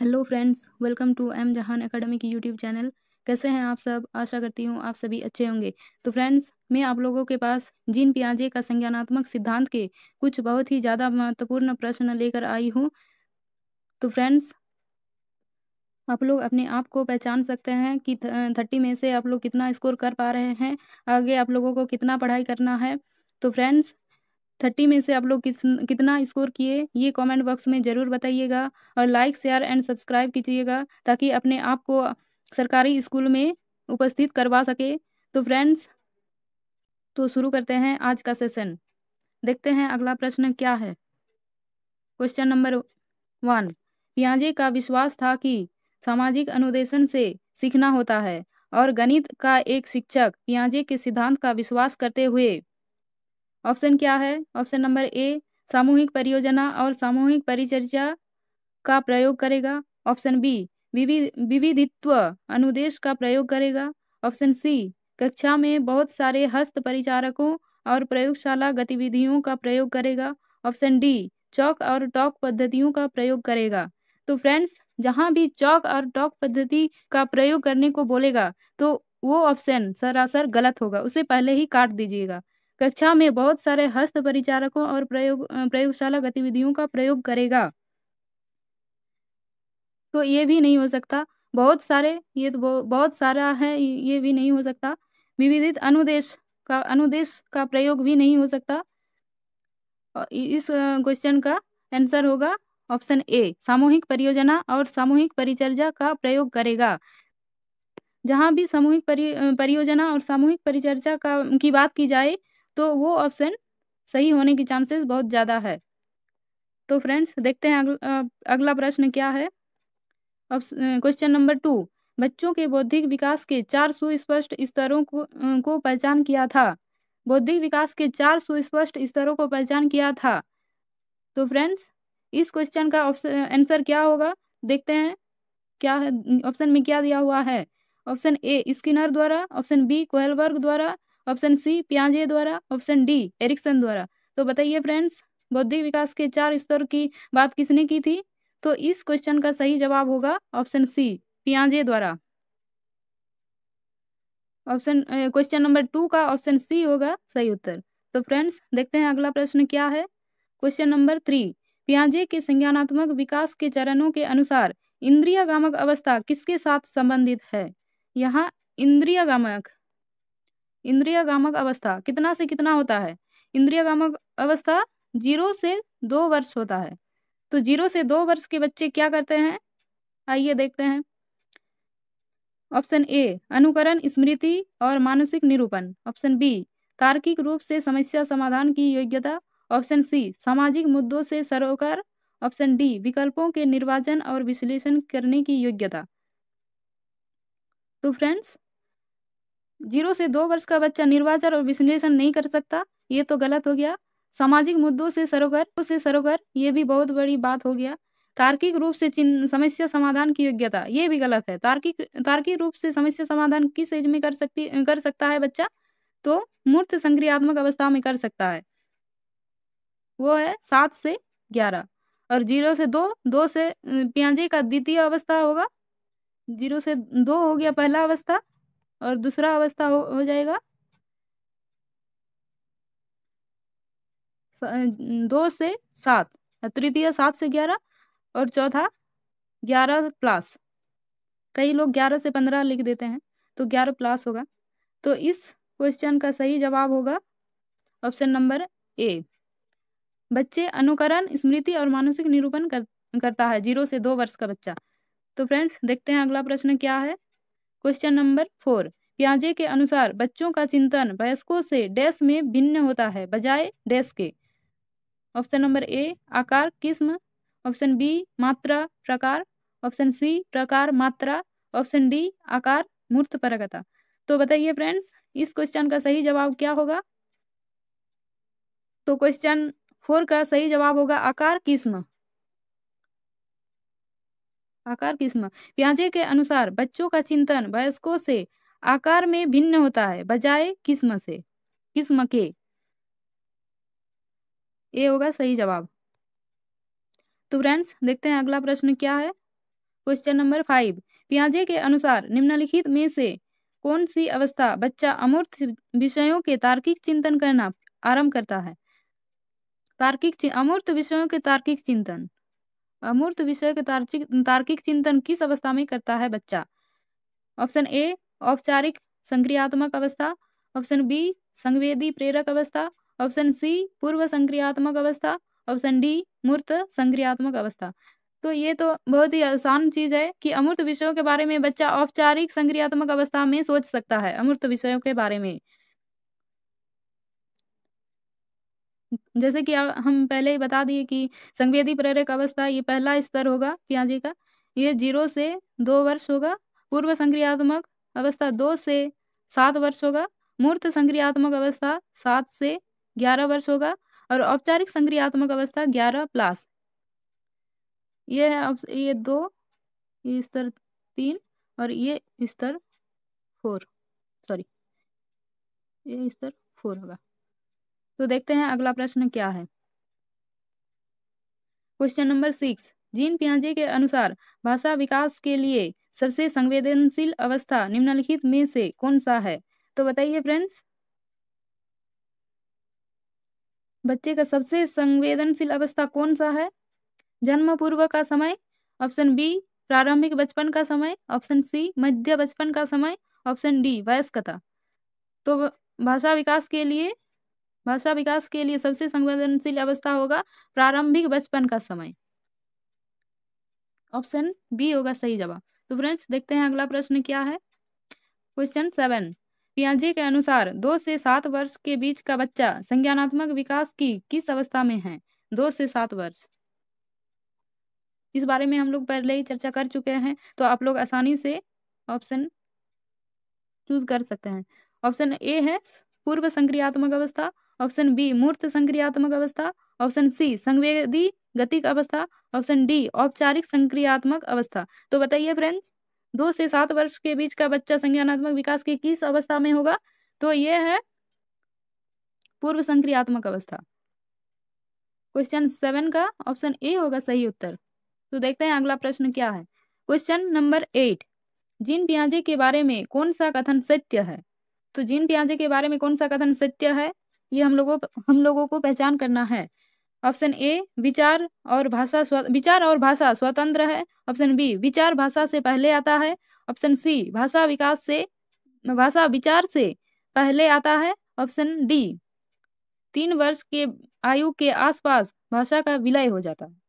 Hello friends, welcome to M Jahan academy की YouTube channel. कैसे हैं आप सब? आशा करती हूँ आप सभी अच्छे होंगे। तो फ्रेंड्स, मैं आप लोगों के पास जीन पियाजे का संज्ञानात्मक सिद्धांत के कुछ बहुत ही ज़्यादा महत्वपूर्ण प्रश्न लेकर आई हूँ। तो फ्रेंड्स, आप लोग अपने आप को पहचान सकते हैं कि 30 में से आप लोग कितना स्कोर कर पा रहे हैं, आगे आप लोगों को कितना पढ़ाई करना है। तो फ्रेंड्स, 30 में से आप लोग कितना स्कोर किए, ये कमेंट बॉक्स में ज़रूर बताइएगा और लाइक शेयर एंड सब्सक्राइब कीजिएगा ताकि अपने आप को सरकारी स्कूल में उपस्थित करवा सके। तो फ्रेंड्स, तो शुरू करते हैं आज का सेशन। देखते हैं अगला प्रश्न क्या है। Question number 1। पियाजे का विश्वास था कि सामाजिक अनुदेशन से सीखना होता है और गणित का एक शिक्षक पियाजे के सिद्धांत का विश्वास करते हुए ऑप्शन क्या है? ऑप्शन नंबर ए, सामूहिक परियोजना और सामूहिक परिचर्या का प्रयोग करेगा। ऑप्शन बी, विविधित्व अनुदेश का प्रयोग करेगा। ऑप्शन सी, कक्षा में बहुत सारे हस्त परिचारकों और प्रयोगशाला गतिविधियों का प्रयोग करेगा। ऑप्शन डी, चौक और टॉक पद्धतियों का प्रयोग करेगा। तो फ्रेंड्स, जहां भी चौक और टॉक पद्धति का प्रयोग करने को बोलेगा तो वो ऑप्शन सरासर गलत होगा, उसे पहले ही काट दीजिएगा। कक्षा में बहुत सारे हस्त परिचारकों और प्रयोगशाला गतिविधियों का प्रयोग करेगा, तो ये भी नहीं हो सकता। बहुत सारे, ये तो बहुत सारा है, ये भी नहीं हो सकता। विविधित अनुदेश का प्रयोग भी नहीं हो सकता। इस क्वेश्चन का आंसर होगा ऑप्शन ए, सामूहिक परियोजना और सामूहिक परिचर्या का प्रयोग करेगा। जहां भी सामूहिक परियोजना और सामूहिक परिचर्या की बात की जाए तो वो ऑप्शन सही होने की चांसेस बहुत ज़्यादा है। तो फ्रेंड्स, देखते हैं अगला प्रश्न क्या है। Question number 2। बच्चों के बौद्धिक विकास के 4 सुस्पष्ट स्तरों को पहचान किया था। बौद्धिक विकास के 4 सुस्पष्ट स्तरों को पहचान किया था। तो फ्रेंड्स, इस क्वेश्चन का ऑप्शन आंसर क्या होगा, देखते हैं क्या है ऑप्शन में क्या दिया हुआ है। ऑप्शन ए, स्किनर द्वारा। ऑप्शन बी, कोहलबर्ग द्वारा। ऑप्शन सी, पियाजे द्वारा। ऑप्शन डी, एरिक्सन द्वारा। तो बताइए फ्रेंड्स, बौद्धिक विकास के 4 स्तर की बात किसने की थी? तो इस क्वेश्चन का सही जवाब होगा ऑप्शन सी, पियाजे द्वारा। क्वेश्चन नंबर 2 का ऑप्शन सी होगा सही उत्तर। तो फ्रेंड्स, देखते हैं अगला प्रश्न क्या है। Question number 3। पियाजे के संज्ञानात्मक विकास के चरणों के अनुसार इंद्रियगामक अवस्था किसके साथ संबंधित है? यहाँ इंद्रियगामक इंद्रियगामक अवस्था कितना से कितना होता है? इंद्रियगामक अवस्था 0 से 2 वर्ष होता है। तो 0 से 2 वर्ष के बच्चे क्या करते हैं, आइए देखते हैं। ऑप्शन ए, अनुकरण, स्मृति और मानसिक निरूपण। ऑप्शन बी, तार्किक रूप से समस्या समाधान की योग्यता। ऑप्शन सी, सामाजिक मुद्दों से सरोकार। ऑप्शन डी, विकल्पों के निर्वाचन और विश्लेषण करने की योग्यता। तो फ्रेंड्स, 0 से 2 वर्ष का बच्चा निर्वाचन और विश्लेषण नहीं कर सकता, ये तो गलत हो गया। सामाजिक मुद्दों से सरोकार, ये भी बहुत बड़ी बात हो गया। तार्किक रूप से समस्या समाधान की योग्यता, ये भी गलत है। तार्किक रूप से समस्या समाधान किस एज में कर सकता है बच्चा? तो मूर्त संक्रियात्मक अवस्था में कर सकता है, वो है 7 से 11। और 0 से 2, 2 से पियाजे का द्वितीय अवस्था होगा। 0 से 2 हो गया पहला अवस्था, और दूसरा अवस्था हो जाएगा 2 से 7। तृतीय 7 से 11 और चौथा 11 प्लस। कई लोग 11 से 15 लिख देते हैं, तो 11 प्लस होगा। तो इस क्वेश्चन का सही जवाब होगा ऑप्शन नंबर ए। बच्चे अनुकरण, स्मृति और मानसिक निरूपण करता है 0 से 2 वर्ष का बच्चा। तो फ्रेंड्स, देखते हैं अगला प्रश्न क्या है। Question number 4। पियाजे के अनुसार बच्चों का चिंतन वयस्कों से डैश में भिन्न होता है बजाय डैश के। ऑप्शन नंबर ए, आकार किस्म। ऑप्शन बी, मात्रा प्रकार। ऑप्शन सी, प्रकार मात्रा। ऑप्शन डी, आकार मूर्त परकता। तो बताइए फ्रेंड्स, इस क्वेश्चन का सही जवाब क्या होगा? तो क्वेश्चन 4 का सही जवाब होगा आकार किस्म। आकार किस्म। पियाजे के अनुसार बच्चों का चिंतन वयस्कों से आकार में भिन्न होता है बजाय किस्म के। ये होगा सही जवाब। तो फ्रेंड्स, देखते हैं अगला प्रश्न क्या है। क्वेश्चन नंबर 5, पियाजे के अनुसार निम्नलिखित में से कौन सी अवस्था बच्चा अमूर्त विषयों के तार्किक चिंतन करना आरंभ करता है? अमूर्त विषयों के तार्किक चिंतन, अमूर्त विषय के तार्किक चिंतन किस अवस्था में करता है बच्चा? ऑप्शन ए औपचारिक संक्रियात्मक अवस्था, ऑप्शन बी संवेदी प्रेरक अवस्था, ऑप्शन सी पूर्व संक्रियात्मक अवस्था, ऑप्शन डी मूर्त संक्रियात्मक अवस्था। तो ये तो बहुत ही आसान चीज है कि अमूर्त विषयों के बारे में बच्चा औपचारिक संक्रियात्मक अवस्था में सोच सकता है अमूर्त विषयों के बारे में। जैसे कि हम पहले ही बता दिए कि संवेदी प्रेरक अवस्था ये पहला स्तर होगा पियाजे का, ये 0 से 2 वर्ष होगा। पूर्व संक्रियात्मक अवस्था 2 से 7 वर्ष होगा। मूर्त संक्रियात्मक अवस्था 7 से 11 वर्ष होगा और औपचारिक संक्रियात्मक अवस्था 11+। ये है अब ये 2, ये स्तर 3 और ये स्तर 4, सॉरी ये स्तर 4 होगा। तो देखते हैं अगला प्रश्न क्या है। क्वेश्चन नंबर 6, जीन पियाजे के अनुसार भाषा विकास के लिए सबसे संवेदनशील अवस्था निम्नलिखित में से कौन सा है? तो बताइए फ्रेंड्स, बच्चे का सबसे संवेदनशील अवस्था कौन सा है? जन्म पूर्व का समय, ऑप्शन बी प्रारंभिक बचपन का समय, ऑप्शन सी मध्य बचपन का समय, ऑप्शन डी वयस्कता। तो भाषा विकास के लिए सबसे संवेदनशील अवस्था होगा प्रारंभिक बचपन का समय। ऑप्शन बी होगा सही जवाब। तो फ्रेंड्स देखते हैं अगला प्रश्न क्या है। क्वेश्चन 7, पियाजे के अनुसार 2 से 7 वर्ष के बीच का बच्चा संज्ञानात्मक विकास की किस अवस्था में है? 2 से 7 वर्ष, इस बारे में हम लोग पहले ही चर्चा कर चुके हैं, तो आप लोग आसानी से ऑप्शन चूज कर सकते हैं। ऑप्शन ए है पूर्व संक्रियात्मक अवस्था, ऑप्शन बी मूर्त संक्रियात्मक अवस्था, ऑप्शन सी संवेदी गतिक अवस्था, ऑप्शन डी औपचारिक संक्रियात्मक अवस्था। तो बताइए फ्रेंड्स, 2 से 7 वर्ष के बीच का बच्चा संज्ञानात्मक विकास की किस अवस्था में होगा? तो ये है पूर्व संक्रियात्मक अवस्था। क्वेश्चन 7 का ऑप्शन ए होगा सही उत्तर। तो देखते हैं अगला प्रश्न क्या है। क्वेश्चन नंबर 8, जीन पियाजे के बारे में कौन सा कथन सत्य है? तो जीन पियाजे के बारे में कौन सा कथन सत्य है, ये हम लोगों को पहचान करना है। ऑप्शन ए विचार और भाषा स्वतंत्र है, ऑप्शन बी विचार भाषा से पहले आता है, ऑप्शन सी भाषा विचार से पहले आता है, ऑप्शन डी 3 वर्ष के आयु के आसपास भाषा का विलय हो जाता है।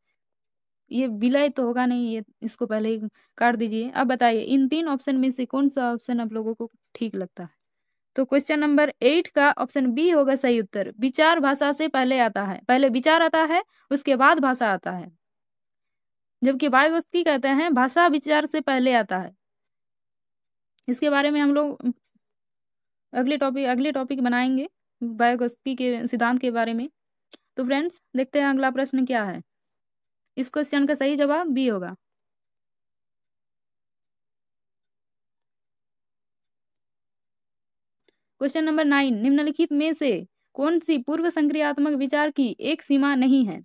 ये विलय तो होगा नहीं, ये इसको पहले ही काट दीजिए। अब बताइए इन 3 ऑप्शन में से कौन सा ऑप्शन आप लोगों को ठीक लगता है? तो क्वेश्चन नंबर 8 का ऑप्शन बी होगा सही उत्तर। विचार भाषा से पहले आता है, पहले विचार आता है उसके बाद भाषा आता है, जबकि वाइगोत्स्की कहते हैं भाषा विचार से पहले आता है। इसके बारे में हम लोग अगले टॉपिक बनाएंगे वाइगोत्स्की के सिद्धांत के बारे में। तो फ्रेंड्स देखते हैं अगला प्रश्न क्या है। इस क्वेश्चन का सही जवाब बी होगा। क्वेश्चन नंबर 9, निम्नलिखित में से कौन सी पूर्व संक्रियात्मक विचार की एक सीमा नहीं है?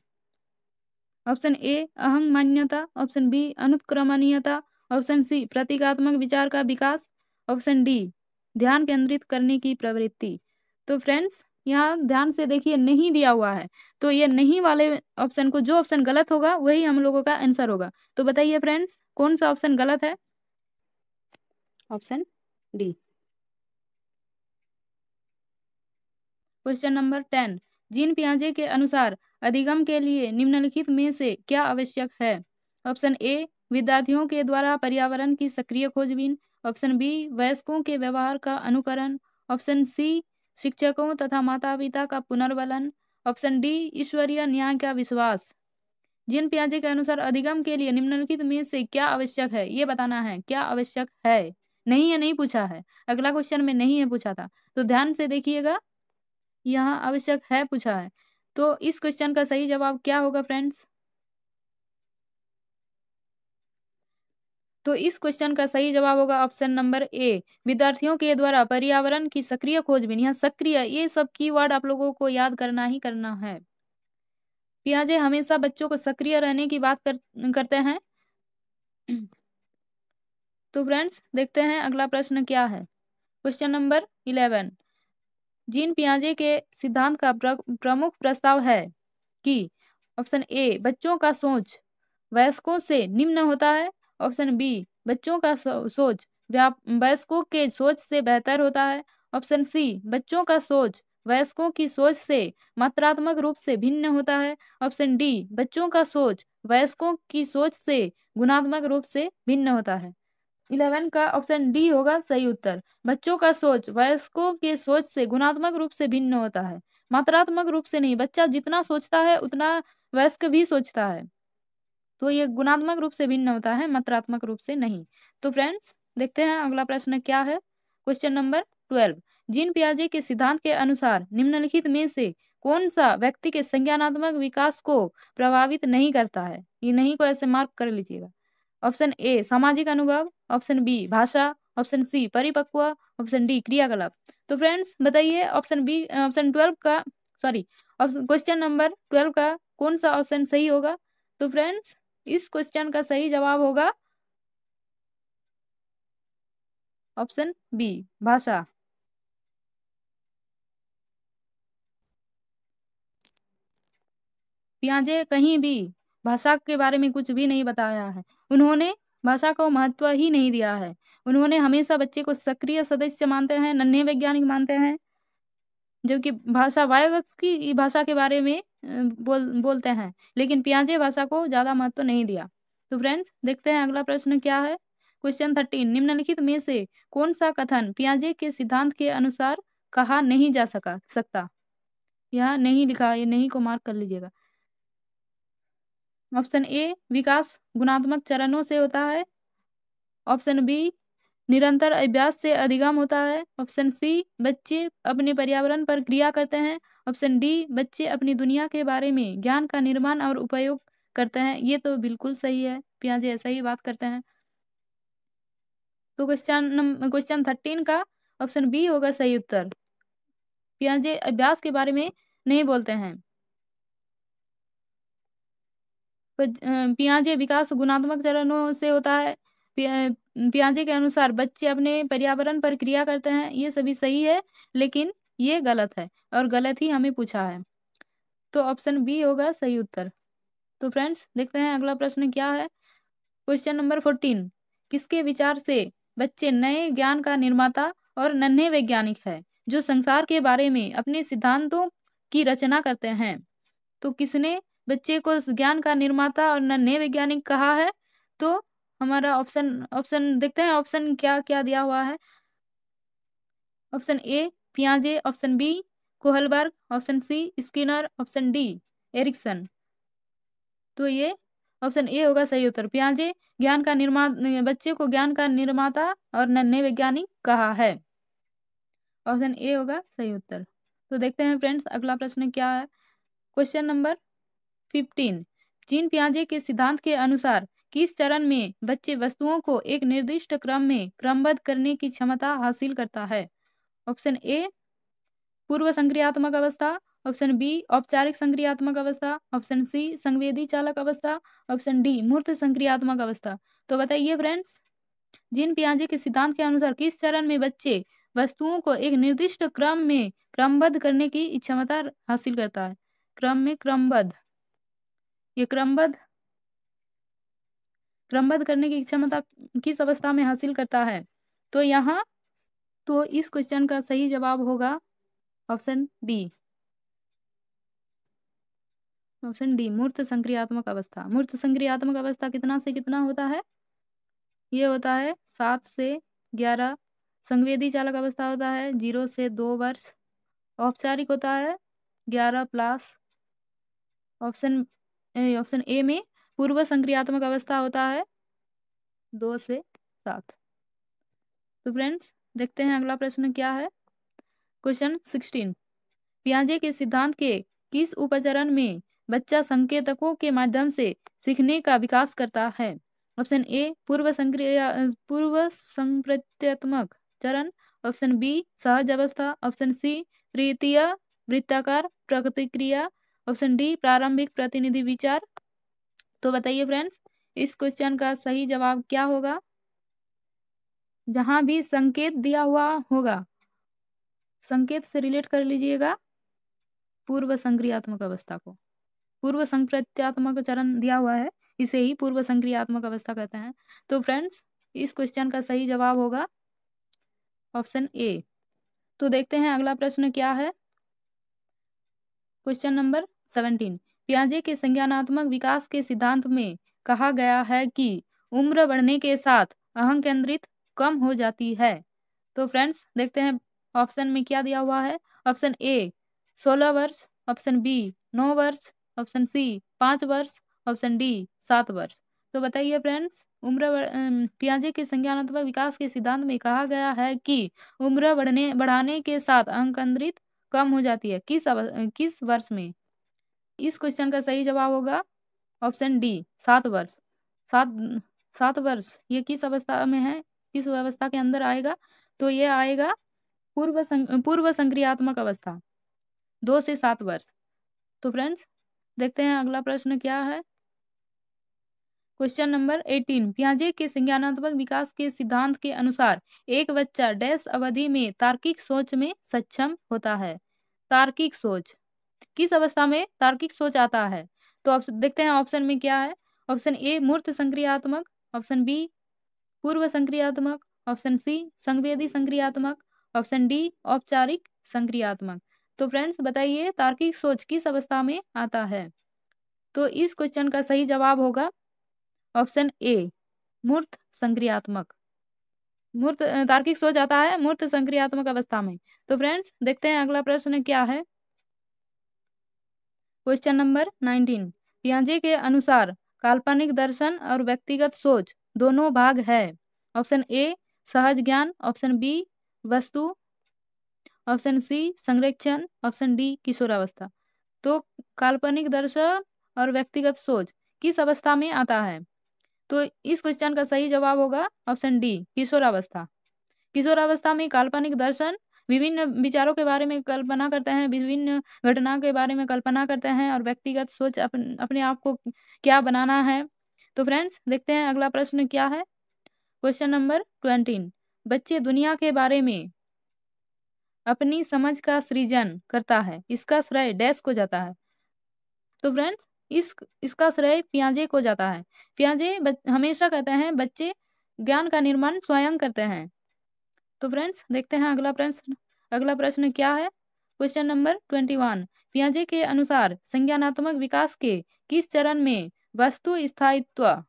ऑप्शन ए अहंग मान्यता, ऑप्शन बी अनुत्क्रमणीयता, ऑप्शन सी प्रतीकात्मक विचार का विकास, ऑप्शन डी ध्यान केंद्रित करने की प्रवृत्ति। तो फ्रेंड्स यहाँ ध्यान से देखिए नहीं दिया हुआ है, तो ये नहीं वाले ऑप्शन को, जो ऑप्शन गलत होगा वही हम लोगों का आंसर होगा। तो बताइए फ्रेंड्स कौन सा ऑप्शन गलत है? Option D. Question number 10, Jean पियाजे के अनुसार अधिगम के लिए निम्नलिखित में से क्या आवश्यक है? ऑप्शन ए विद्यार्थियों के द्वारा पर्यावरण की सक्रिय खोजबीन, ऑप्शन बी वयस्कों के व्यवहार का अनुकरण, ऑप्शन सी शिक्षकों तथा माता पिता का पुनर्बलन, ऑप्शन डी ईश्वरीय न्याय का विश्वास। जीन पियाजे के अनुसार अधिगम के लिए निम्नलिखित में से क्या आवश्यक है, ये बताना है क्या आवश्यक है। नहीं है, नहीं पूछा है, अगला क्वेश्चन में नहीं है पूछा था, तो ध्यान से देखिएगा, यहाँ आवश्यक है पूछा है। तो इस क्वेश्चन का सही जवाब क्या होगा फ्रेंड्स? तो इस क्वेश्चन का सही जवाब होगा ऑप्शन नंबर ए विद्यार्थियों के द्वारा पर्यावरण की सक्रिय खोजबीन। यहाँ सक्रिय, ये सब कीवर्ड आप लोगों को याद करना ही करना है। पियाजे हमेशा बच्चों को सक्रिय रहने की बात करते हैं। तो फ्रेंड्स देखते हैं अगला प्रश्न क्या है। क्वेश्चन नंबर 11, जीन पियाजे के सिद्धांत का प्रमुख प्रस्ताव है कि ऑप्शन ए बच्चों का सोच वयस्कों से निम्न होता है, ऑप्शन बी बच्चों का सोच वयस्कों के सोच से बेहतर होता है, ऑप्शन सी बच्चों का सोच वयस्कों की सोच से मात्रात्मक रूप से भिन्न होता है, ऑप्शन डी बच्चों का सोच वयस्कों की सोच से गुणात्मक रूप से भिन्न होता है। 11 का ऑप्शन डी होगा सही उत्तर। बच्चों का सोच वयस्कों के सोच से गुणात्मक रूप से भिन्न होता है, मात्रात्मक रूप से नहीं। बच्चा जितना सोचता है उतना वयस्क भी सोचता है, तो ये गुणात्मक रूप से भिन्न होता है, मात्रात्मक रूप से नहीं। तो फ्रेंड्स देखते हैं अगला प्रश्न क्या है। क्वेश्चन नंबर 12, जीन पियाजे के सिद्धांत के अनुसार निम्नलिखित में से कौन सा व्यक्ति के संज्ञानात्मक विकास को प्रभावित नहीं करता है। ये नहीं को ऐसे मार्क कर लीजिएगा। ऑप्शन ए सामाजिक अनुभव, ऑप्शन बी भाषा, ऑप्शन सी परिपक्व, ऑप्शन डी क्रियाकलाप। तो फ्रेंड्स बताइए ऑप्शन बी, ऑप्शन 12 का, सॉरी, ऑप्शन क्वेश्चन नंबर 12 का कौन सा ऑप्शन सही होगा। तो फ्रेंड्स इस क्वेश्चन का सही जवाब होगा ऑप्शन बी भाषा। पियाजे कहीं भी भाषा के बारे में कुछ भी नहीं बताया है। उन्होंने भाषा को महत्व ही नहीं दिया है। उन्होंने हमेशा बच्चे को सक्रिय सदस्य मानते हैं, नन्हे वैज्ञानिक मानते हैं, जबकि भाषा वायरस की भाषा के बारे में बोलते हैं, लेकिन पियाजे भाषा को ज्यादा महत्व नहीं दिया। तो फ्रेंड्स देखते हैं अगला प्रश्न क्या है। क्वेश्चन 13, निम्नलिखित में से कौन सा कथन पियाजे के सिद्धांत के अनुसार कहा नहीं जा सकता। यहाँ नहीं लिखा, ये नहीं को मार्क कर लीजिएगा। ऑप्शन ए विकास गुणात्मक चरणों से होता है, ऑप्शन बी निरंतर अभ्यास से अधिगम होता है, ऑप्शन सी बच्चे अपने पर्यावरण पर क्रिया करते हैं, ऑप्शन डी बच्चे अपनी दुनिया के बारे में ज्ञान का निर्माण और उपयोग करते हैं। ये तो बिल्कुल सही है, पियाजे ऐसा ही बात करते हैं। तो क्वेश्चन 13 का ऑप्शन बी होगा सही उत्तर। पियाजे अभ्यास के बारे में नहीं बोलते हैं। पियाजे विकास गुणात्मक चरणों से होता है। पियाजे के अनुसार बच्चे अपने पर्यावरण पर क्रिया करते हैं। ये सभी सही है, लेकिन ये गलत है और गलत ही हमें पूछा है, तो ऑप्शन बी होगा सही उत्तर। तो फ्रेंड्स देखते हैं अगला प्रश्न क्या है। क्वेश्चन नंबर 14, किसके विचार से बच्चे नए ज्ञान का निर्माता और नन्हे वैज्ञानिक है जो संसार के बारे में अपने सिद्धांतों की रचना करते हैं। तो किसने बच्चे को ज्ञान का निर्माता और नन्हे वैज्ञानिक कहा है। तो हमारा ऑप्शन ऑप्शन देखते हैं ऑप्शन क्या क्या दिया हुआ है। ऑप्शन ए पियाजे, option B Kohlberg, option C Skinner, option D Erikson. तो ये ऑप्शन ए होगा सही उत्तर। पियाजे ज्ञान का बच्चे को ज्ञान का निर्माता और नन्हे वैज्ञानिक कहा है। ऑप्शन ए होगा सही उत्तर। तो देखते हैं फ्रेंड्स अगला प्रश्न क्या है। क्वेश्चन नंबर 15, जीन पियाजे के सिद्धांत के अनुसार किस चरण में बच्चे वस्तुओं को एक निर्दिष्ट क्रम में क्रमबद्ध करने की क्षमता हासिल करता है। ऑप्शन ए पूर्व संक्रियात्मक अवस्था, ऑप्शन बी औपचारिक संक्रियात्मक अवस्था, ऑप्शन सी संवेदी चालक अवस्था, ऑप्शन डी मूर्त संक्रियात्मक अवस्था। तो बताइए फ्रेंड्स जीन पियाजे के सिद्धांत के अनुसार किस चरण में बच्चे वस्तुओं को एक निर्दिष्ट क्रम में क्रमबद्ध करने की क्षमता हासिल करता है। क्रम में क्रमबद्ध, ये क्रमबद्ध करने की क्षमता किस अवस्था में हासिल करता है। तो यहाँ तो इस क्वेश्चन का सही जवाब होगा ऑप्शन डी। ऑप्शन डी मूर्त संक्रियात्मक अवस्था। मूर्त संक्रियात्मक अवस्था कितना से कितना होता है। ये होता है 7 से 11। संवेदी चालक अवस्था होता है 0 से 2 वर्ष। औपचारिक होता है 11+। ऑप्शन ऑप्शन ए में पूर्व संक्रियात्मक अवस्था होता है 2 से 7। तो फ्रेंड्स देखते हैं अगला प्रश्न क्या है। क्वेश्चन 16, पियाजे के सिद्धांत के किस उपचरण में बच्चा संकेतकों के माध्यम से सीखने का विकास करता है। ऑप्शन ए पूर्व संप्रत्यात्मक चरण, ऑप्शन बी सहज अवस्था, ऑप्शन सी तृतीय वृत्ताकार प्रतिक्रिया, ऑप्शन डी प्रारंभिक प्रतिनिधि विचार। तो बताइए फ्रेंड्स इस क्वेश्चन का सही जवाब क्या होगा। जहां भी संकेत दिया हुआ होगा, संकेत से रिलेट कर लीजिएगा पूर्व संक्रियात्मक अवस्था को। पूर्व संक्रियात्मक चरण दिया हुआ है, इसे ही पूर्व संक्रियात्मक अवस्था कहते हैं। तो फ्रेंड्स, इस क्वेश्चन का सही जवाब होगा ऑप्शन ए। तो देखते हैं अगला प्रश्न क्या है। Question number 17। पियाजे के संज्ञानात्मक विकास के सिद्धांत में कहा गया है कि उम्र बढ़ने के साथ अहं केंद्रित कम हो जाती है। तो फ्रेंड्स, देखते हैं ऑप्शन में क्या दिया हुआ है। ऑप्शन ए 16 वर्ष, ऑप्शन बी 9 वर्ष, ऑप्शन सी 5 वर्ष, ऑप्शन डी 7 वर्ष। तो बताइए फ्रेंड्स, पियाजे के संज्ञानात्मक विकास के सिद्धांत में कहा गया है कि उम्र बढ़ाने के साथ अहं केंद्रित कम हो जाती है, किस वर्ष में। इस क्वेश्चन का सही जवाब होगा ऑप्शन डी 7 वर्ष। 7 7 वर्ष ये किस अवस्था में है, किस अवस्था के अंदर आएगा। तो ये आएगा पूर्व संक्रियात्मक अवस्था, 2 से 7 वर्ष। तो फ्रेंड्स, देखते हैं अगला प्रश्न क्या है। Question number 18। पियाजे के संज्ञानात्मक विकास के सिद्धांत के अनुसार एक बच्चा डैश अवधि में तार्किक सोच में सक्षम होता है। तार्किक सोच किस अवस्था में तार्किक सोच आता है। तो देखते हैं ऑप्शन में क्या है। ऑप्शन ए मूर्त संक्रियात्मक, ऑप्शन बी पूर्व संक्रियात्मक, ऑप्शन सी संवेदी संक्रियात्मक, ऑप्शन डी औपचारिक संक्रियात्मक। तो फ्रेंड्स, बताइए तार्किक सोच किस अवस्था में आता है। तो इस क्वेश्चन का सही जवाब होगा ऑप्शन ए मूर्त संक्रियात्मक। मूर्त तार्किक सोच आता है मूर्त संक्रियात्मक अवस्था में। तो फ्रेंड्स, देखते हैं अगला प्रश्न क्या है। Question number 19। पियाजे के अनुसार काल्पनिक दर्शन और व्यक्तिगत सोच दोनों भाग है। ऑप्शन ए सहज ज्ञान, ऑप्शन बी वस्तु, ऑप्शन सी संरक्षण, ऑप्शन डी किशोरावस्था। तो काल्पनिक दर्शन और व्यक्तिगत सोच किस अवस्था में आता है। तो इस क्वेश्चन का सही जवाब होगा ऑप्शन डी किशोरावस्था। किशोरावस्था में काल्पनिक दर्शन विभिन्न विचारों के बारे में कल्पना करते हैं, विभिन्न घटना के बारे में कल्पना करते हैं, और व्यक्तिगत सोच अपने आप को क्या बनाना है। तो फ्रेंड्स, देखते हैं अगला प्रश्न क्या है। Question number 20। बच्चे दुनिया के बारे में अपनी समझ का सृजन करता है, इसका श्रेय डैश को जाता है। तो फ्रेंड्स, इसका श्रेय पियाजे को जाता है। पियाजे हमेशा कहते हैं बच्चे ज्ञान का निर्माण स्वयं करते हैं। तो फ्रेंड्स, देखते हैं अगला प्रश्न क्या है। Question number 21। पियाजे के अनुसार संज्ञानात्मक विकास के किस चरण में वस्तु स्थायित्व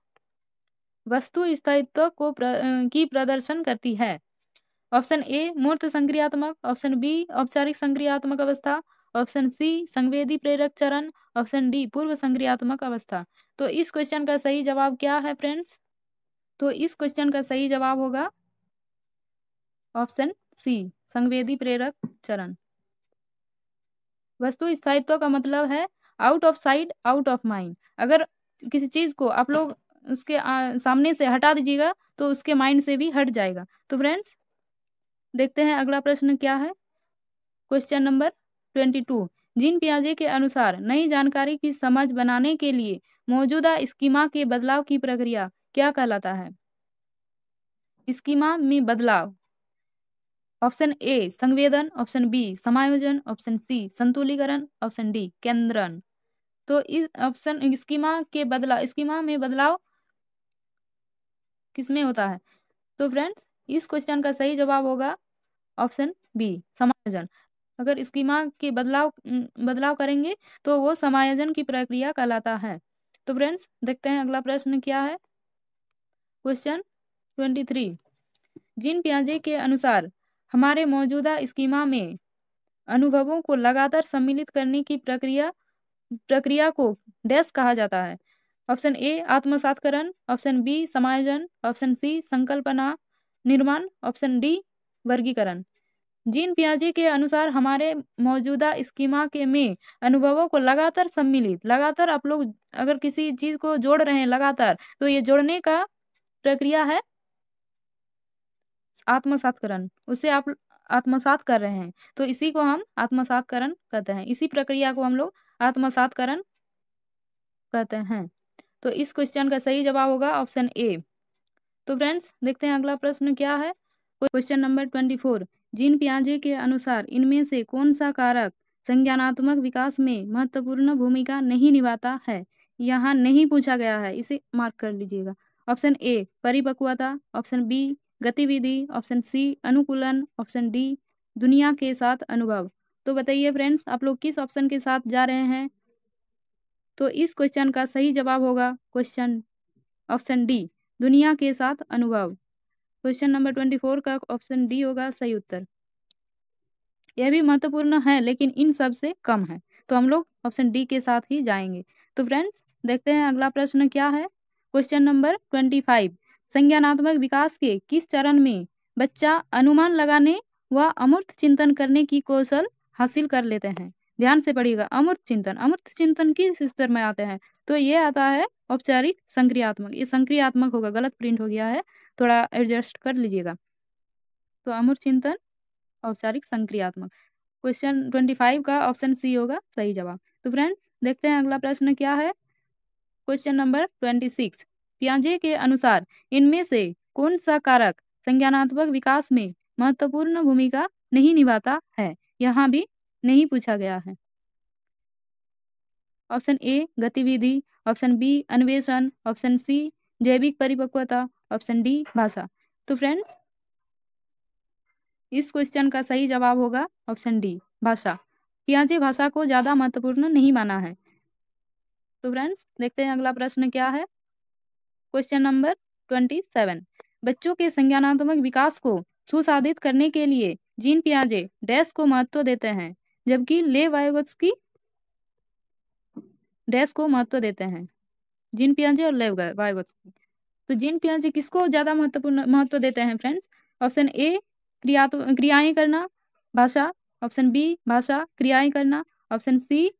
की प्रदर्शन करती है। ऑप्शन ए मूर्त संक्रियात्मक, ऑप्शन बी औपचारिक संक्रियात्मक अवस्था, ऑप्शन सी संवेदी प्रेरक चरण, ऑप्शन डी पूर्व संक्रियात्मक अवस्था। तो इस क्वेश्चन का सही जवाब क्या है फ्रेंड्स। तो इस क्वेश्चन का सही जवाब होगा ऑप्शन सी संवेदी प्रेरक चरण। वस्तु स्थायित्व का मतलब है out of sight out of mind. अगर किसी चीज को आप लोग उसके सामने से हटा दीजिएगा तो उसके माइंड से भी हट जाएगा। तो फ्रेंड्स, देखते हैं अगला प्रश्न क्या है। Question number 22। जीन पियाजे के अनुसार नई जानकारी की समझ बनाने के लिए मौजूदा स्कीमा के बदलाव की प्रक्रिया क्या कहलाता है। स्कीमा में बदलाव। ऑप्शन ए संवेदन, ऑप्शन बी समायोजन, ऑप्शन सी संतुलीकरण, ऑप्शन डी केंद्रन। तो इस ऑप्शन स्कीमा में बदलाव किसमें होता है। तो फ्रेंड्स, इस क्वेश्चन का सही जवाब होगा ऑप्शन बी समायोजन। अगर स्कीमा के बदलाव करेंगे तो वो समायोजन की प्रक्रिया कहलाता है। तो फ्रेंड्स, देखते हैं अगला प्रश्न क्या है। क्वेश्चन 23। जीन पियाजे के अनुसार हमारे मौजूदा स्कीमा में अनुभवों को लगातार सम्मिलित करने की प्रक्रिया को डैश कहा जाता है। ऑप्शन ए आत्मसातकरण, ऑप्शन बी समायोजन, ऑप्शन सी संकल्पना निर्माण, ऑप्शन डी वर्गीकरण। जीन पियाजे के अनुसार हमारे मौजूदा स्कीमा के में अनुभवों को लगातार आप लोग अगर किसी चीज को जोड़ रहे हैं लगातार, तो ये जोड़ने का प्रक्रिया है आत्मसातकरण। उसे आप आत्मसात कर रहे हैं तो इसी को हम आत्मसातकरण कहते हैं। इसी प्रक्रिया को हम लोग आत्मसातकरण कहते हैं। तो इस क्वेश्चन का सही जवाब होगा ऑप्शन ए। तो फ्रेंड्स, देखते हैं अगला प्रश्न क्या है। क्वेश्चन नंबर 24, जीन पियाजे के अनुसार इनमें से कौन सा कारक संज्ञानात्मक विकास में महत्वपूर्ण भूमिका नहीं निभाता है? यहाँ नहीं पूछा गया है, इसे मार्क कर लीजिएगा। ऑप्शन ए परिपक्वता, ऑप्शन बी गतिविधि, ऑप्शन सी अनुकूलन, ऑप्शन डी दुनिया के साथ अनुभव। तो बताइए फ्रेंड्स, आप लोग किस ऑप्शन के साथ जा रहे हैं? तो इस क्वेश्चन का सही जवाब होगा क्वेश्चन ऑप्शन डी, दुनिया के साथ अनुभव। क्वेश्चन नंबर 24 का ऑप्शन डी होगा सही उत्तर। यह भी महत्वपूर्ण है लेकिन इन सब से कम है, तो हम लोग ऑप्शन डी के साथ ही जाएंगे। तो फ्रेंड्स देखते हैं अगला प्रश्न क्या है। क्वेश्चन नंबर 25, संज्ञानात्मक विकास के किस चरण में बच्चा अनुमान लगाने व अमूर्त चिंतन करने की कौशल हासिल कर लेते हैं? ध्यान से पढ़िएगा, अमूर्त चिंतन। अमूर्त चिंतन किस स्तर में आते हैं? तो ये आता है औपचारिक संक्रियात्मक। ये संक्रियात्मक होगा, गलत प्रिंट हो गया है, थोड़ा एडजस्ट कर लीजिएगा। तो अमूर्त चिंतन औपचारिक संक्रियात्मक। क्वेश्चन 25 का ऑप्शन सी होगा सही जवाब। तो फ्रेंड देखते हैं अगला प्रश्न क्या है। क्वेश्चन नंबर 26, पियाजे के अनुसार इनमें से कौन सा कारक संज्ञानात्मक विकास में महत्वपूर्ण भूमिका नहीं निभाता है? यहाँ भी नहीं पूछा गया है। ऑप्शन ए गतिविधि, ऑप्शन बी अन्वेषण, ऑप्शन सी जैविक परिपक्वता, ऑप्शन डी भाषा। तो फ्रेंड्स इस क्वेश्चन का सही जवाब होगा ऑप्शन डी भाषा। पियाजे भाषा को ज्यादा महत्वपूर्ण नहीं माना है। तो फ्रेंड्स देखते हैं अगला प्रश्न क्या है। क्वेश्चन नंबर 27, बच्चों के संज्ञानात्मक विकास को सुसाधित करने के लिए जीन पियाजे डैश को महत्व देते हैं जबकि लेव वाइगोत्स्की डैश को महत्व देते हैं। जीन पियाजे और लेव वाइगोत्स्की। तो जीन पियाजे किसको ज्यादा महत्वपूर्ण महत्व देते हैं फ्रेंड्स? ऑप्शन ए क्रियाएं करना भाषा, ऑप्शन बी भाषा क्रियाएं करना, ऑप्शन सी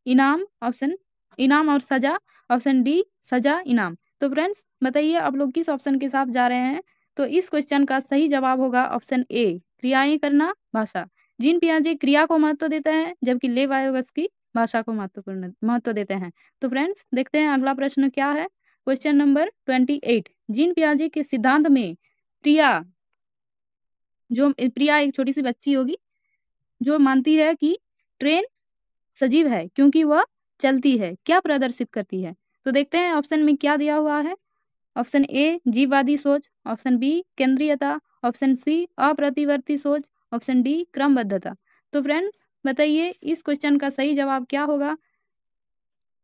इनाम और सजा, ऑप्शन डी सजा इनाम। तो फ्रेंड्स बताइए आप लोग किस ऑप्शन के साथ जा रहे हैं? तो इस क्वेश्चन का सही जवाब होगा ऑप्शन ए क्रियाएं करना भाषा। जीन पियाजे क्रिया को महत्व देते हैं जबकि लेव वाइगोत्स्की भाषा को महत्व देते हैं। तो फ्रेंड्स देखते हैं अगला प्रश्न क्या है। क्वेश्चन नंबर 28, जीन पियाजे के सिद्धांत में प्रिया एक छोटी सी बच्ची होगी जो मानती है कि ट्रेन सजीव है क्योंकि वह चलती है, क्या प्रदर्शित करती है? तो देखते हैं ऑप्शन में क्या दिया हुआ है। ऑप्शन ए जीववादी सोच, ऑप्शन बी केंद्रीयता, ऑप्शन सी अप्रतिवर्ती सोच, ऑप्शन डी क्रमबद्धता। तो फ्रेंड्स बताइए इस क्वेश्चन का सही जवाब क्या होगा?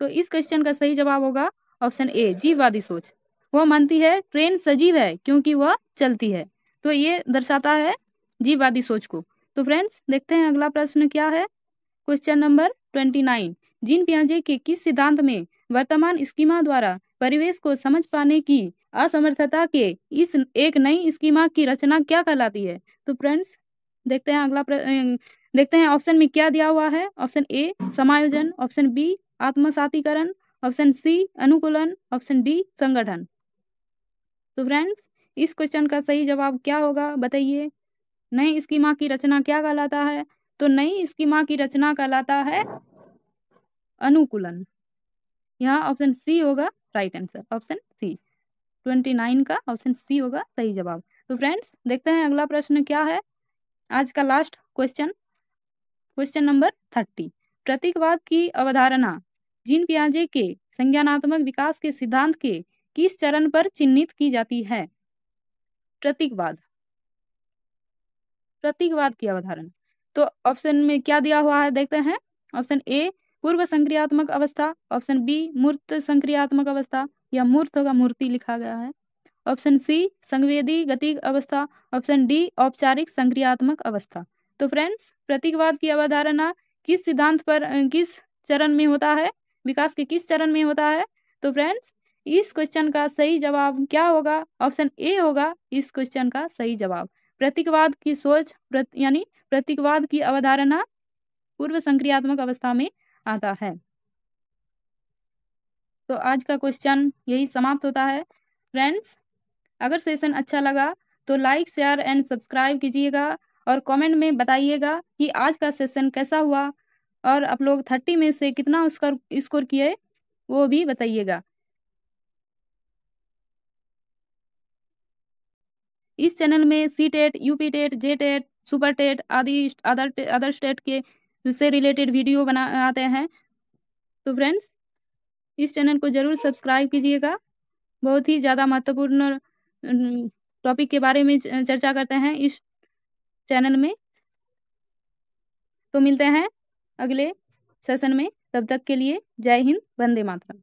तो इस क्वेश्चन का सही जवाब होगा ऑप्शन ए जीववादी सोच। वह मानती है ट्रेन सजीव है क्योंकि वह चलती है, तो ये दर्शाता है जीववादी सोच को। तो फ्रेंड्स देखते हैं अगला प्रश्न क्या है। क्वेश्चन नंबर 29, जीन पियाजे के किस सिद्धांत में वर्तमान स्कीमा द्वारा परिवेश को समझ पाने की असमर्थता के इस एक नई स्कीमा की रचना क्या कहलाती है? तो फ्रेंड्स देखते हैं देखते हैं ऑप्शन में क्या दिया हुआ है। ऑप्शन ए समायोजन, ऑप्शन बी आत्मसातीकरण, ऑप्शन सी अनुकूलन, ऑप्शन डी संगठन। तो फ्रेंड्स इस क्वेश्चन का सही जवाब क्या होगा बताइए। नई स्कीमा की रचना क्या कहलाता है? तो नई स्कीमा की रचना कहलाता है अनुकूलन। यहाँ ऑप्शन सी होगा राइट आंसर, ऑप्शन सी 29 का ऑप्शन सी होगा सही जवाब। तो फ्रेंड्स देखते हैं अगला प्रश्न क्या है। आज का लास्ट क्वेश्चन, क्वेश्चन नंबर 30, प्रतीकवाद की अवधारणा जीन पियाजे के संज्ञानात्मक विकास के सिद्धांत के किस चरण पर चिन्हित की जाती है? प्रतीकवाद की अवधारणा। तो ऑप्शन में क्या दिया हुआ है देखते हैं। ऑप्शन ए पूर्व संक्रियात्मक अवस्था, ऑप्शन बी मूर्त संक्रियात्मक अवस्था, या मूर्त होगा मूर्ति लिखा गया है, ऑप्शन सी संवेदी गतिक अवस्था, ऑप्शन डी औपचारिक संक्रियात्मक अवस्था। तो फ्रेंड्स प्रतीकवाद की अवधारणा किस सिद्धांत पर किस चरण में होता है, विकास के किस चरण में होता है? तो फ्रेंड्स इस क्वेश्चन का सही जवाब क्या होगा? ऑप्शन ए होगा इस क्वेश्चन का सही जवाब। प्रतीकवाद की सोच यानी प्रतीकवाद की अवधारणा पूर्व संक्रियात्मक अवस्था में आता है। तो आज का क्वेश्चन यही समाप्त होता है। फ्रेंड्स अगर सेशन अच्छा लगा तो लाइक शेयर एंड सब्सक्राइब कीजिएगा और कमेंट में बताइएगा कि आज का सेशन कैसा हुआ और आप लोग 30 में से कितना स्कोर किए वो भी बताइएगा। इस चैनल में सी टेट, यूपी टेट, जे टेट, सुपर टेट आदि अदर स्टेट के से रिलेटेड वीडियो बनाते हैं। तो फ्रेंड्स, इस चैनल को ज़रूर सब्सक्राइब कीजिएगा। बहुत ही ज़्यादा महत्वपूर्ण टॉपिक के बारे में चर्चा करते हैं इस चैनल में। तो मिलते हैं अगले सेशन में, तब तक के लिए जय हिंद, वंदे मातरम।